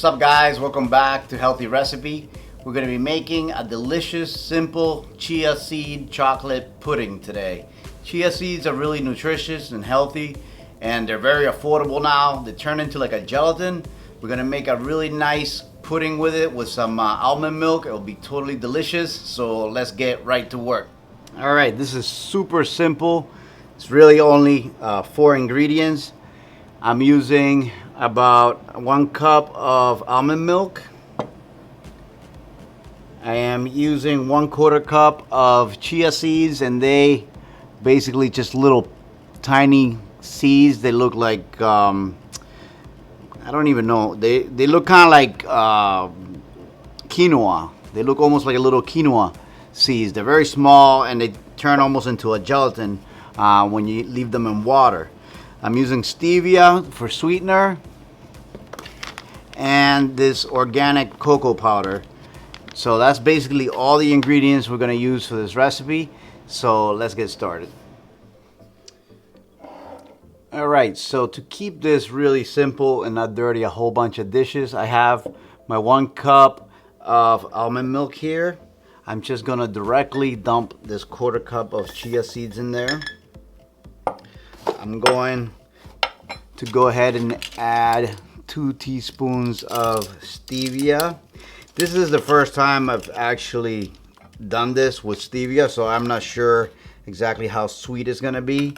What's up, guys? Welcome back to Healthy Recipe. We're going to be making a delicious, simple chia seed chocolate pudding today. Chia seeds are really nutritious and healthy, and they're very affordable now. They turn into like a gelatin. We're going to make a really nice pudding with it with some almond milk. It will be totally delicious, so let's get right to work. All right, this is super simple. It's really only 4 ingredients. I'm using about 1 cup of almond milk. I am using 1/4 cup of chia seeds, and they basically just little tiny seeds. They look like I don't even know. They look kind of like quinoa. They look almost like a little quinoa seeds. They're very small and they turn almost into a gelatin when you leave them in water. I'm using stevia for sweetener and this organic cocoa powder. So that's basically all the ingredients we're going to use for this recipe. So let's get started. Alright, so to keep this really simple and not dirty a whole bunch of dishes, I have my 1 cup of almond milk here. I'm just going to directly dump this 1/4 cup of chia seeds in there. I'm going to go ahead and add 2 teaspoons of stevia. This is the first time I've actually done this with stevia, so I'm not sure exactly how sweet it's gonna be.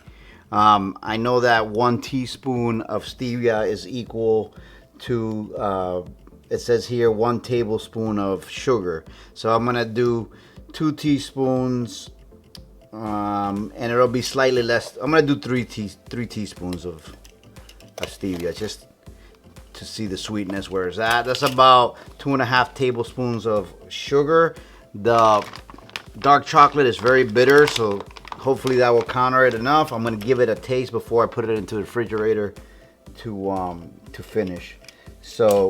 I know that 1 teaspoon of stevia is equal to, it says here 1 tablespoon of sugar. So I'm gonna do 2 teaspoons, and it'll be slightly less. I'm gonna do 3 teaspoons of stevia just to see the sweetness where it's at. That's about 2.5 tablespoons of sugar. The dark chocolate is very bitter, so hopefully that will counter it enough. I'm gonna give it a taste before I put it into the refrigerator to finish. So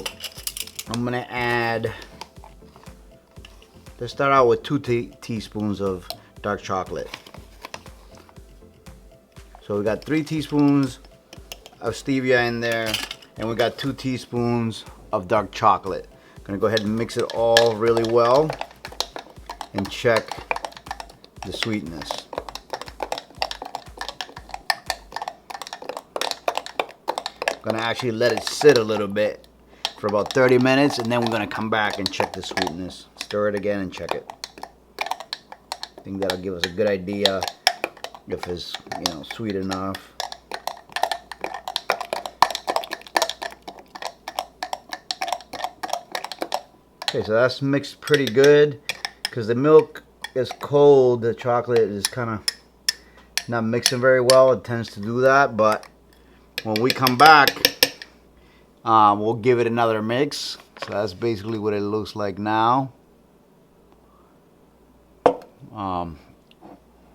I'm gonna add, let's start out with 2 teaspoons of dark chocolate. So we got 3 teaspoons of stevia in there, and we got 2 teaspoons of dark chocolate. I'm gonna go ahead and mix it all really well and check the sweetness. I'm gonna actually let it sit a little bit for about 30 minutes, and then we're gonna come back and check the sweetness. Stir it again and check it. I think that'll give us a good idea if it's, sweet enough. Okay, so that's mixed pretty good. Because the milk is cold, the chocolate is kind of not mixing very well. It tends to do that, but when we come back, we'll give it another mix. So that's basically what it looks like now.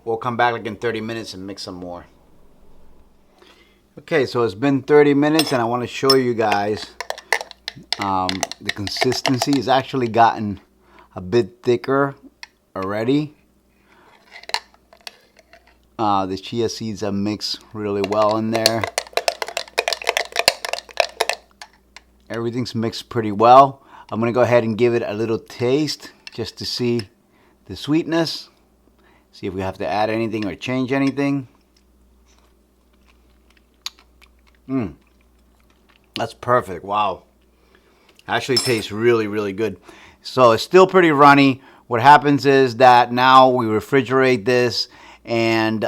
We'll come back like in 30 minutes and mix some more. Okay, so it's been 30 minutes, and I want to show you guys the consistency. Is actually gotten a bit thicker already. The chia seeds are mixed really well in there. Everything's mixed pretty well. I'm gonna go ahead and give it a little taste just to see the sweetness. See if we have to add anything or change anything. That's perfect. Wow. Actually tastes really, really good. So it's still pretty runny. What happens is that now we refrigerate this, and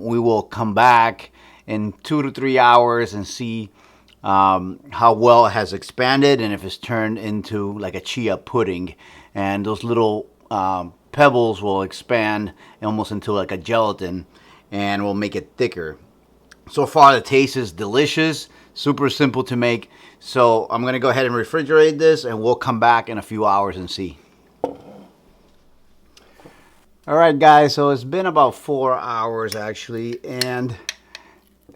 we will come back in 2 to 3 hours and see how well it has expanded and if it's turned into like a chia pudding. And those little pebbles will expand almost into like a gelatin, and will make it thicker. So far the taste is delicious, super simple to make. So I'm gonna go ahead and refrigerate this, and we'll come back in a few hours and see. Alright guys, so it's been about 4 hours actually, and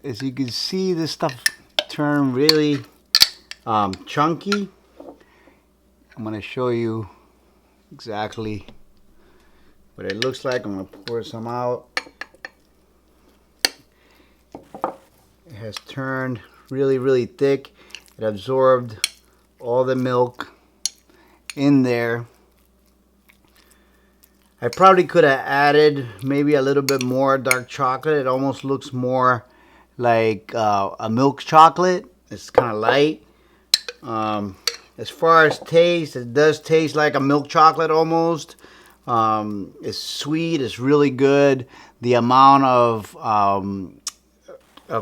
as you can see, this stuff turned really chunky. I'm gonna show you exactly what it looks like. I'm gonna pour some out. It has turned really, really thick. It absorbed all the milk in there. I probably could have added maybe a little bit more dark chocolate. It almost looks more like a milk chocolate. It's kind of light. As far as taste, it does taste like a milk chocolate almost. It's sweet. It's really good. The amount of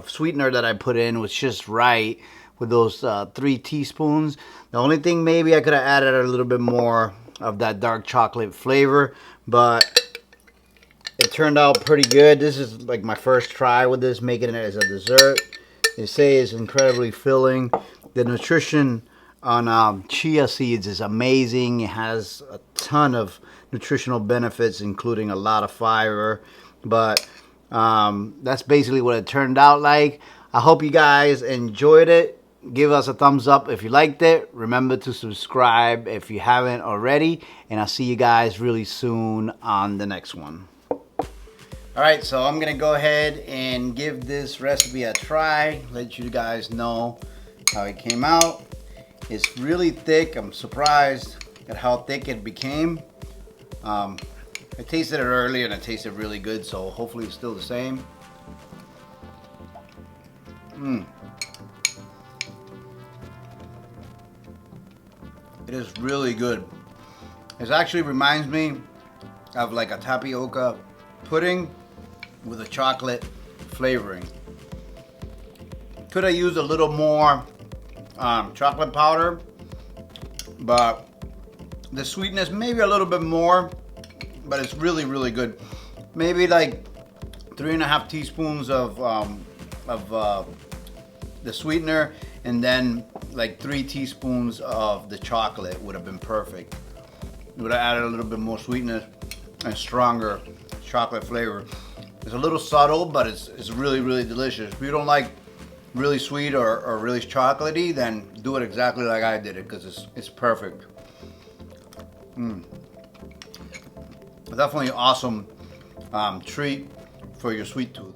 sweetener that I put in was just right with those 3 teaspoons. The only thing maybe I could have added a little bit more of that dark chocolate flavor, but it turned out pretty good. This is like my first try with this, making it as a dessert. They say it's incredibly filling. The nutrition on chia seeds is amazing. It has a ton of nutritional benefits, including a lot of fiber. But that's basically what it turned out like. I hope you guys enjoyed it. Give us a thumbs up if you liked it. Remember to subscribe if you haven't already. And I'll see you guys really soon on the next one. Alright, so I'm going to go ahead and give this recipe a try. Let you guys know how it came out. It's really thick. I'm surprised at how thick it became. I tasted it earlier and it tasted really good, so hopefully it's still the same. It is really good. It actually reminds me of like a tapioca pudding with a chocolate flavoring. Could have used a little more chocolate powder, but the sweetness maybe a little bit more, but it's really, really good. Maybe like 3.5 teaspoons of the sweetener, and then like 3 teaspoons of the chocolate would have been perfect. It would have added a little bit more sweetness and stronger chocolate flavor. It's a little subtle, but it's really, really delicious. If you don't like really sweet or really chocolatey, then do it exactly like I did it, because it's perfect. Definitely an awesome treat for your sweet tooth.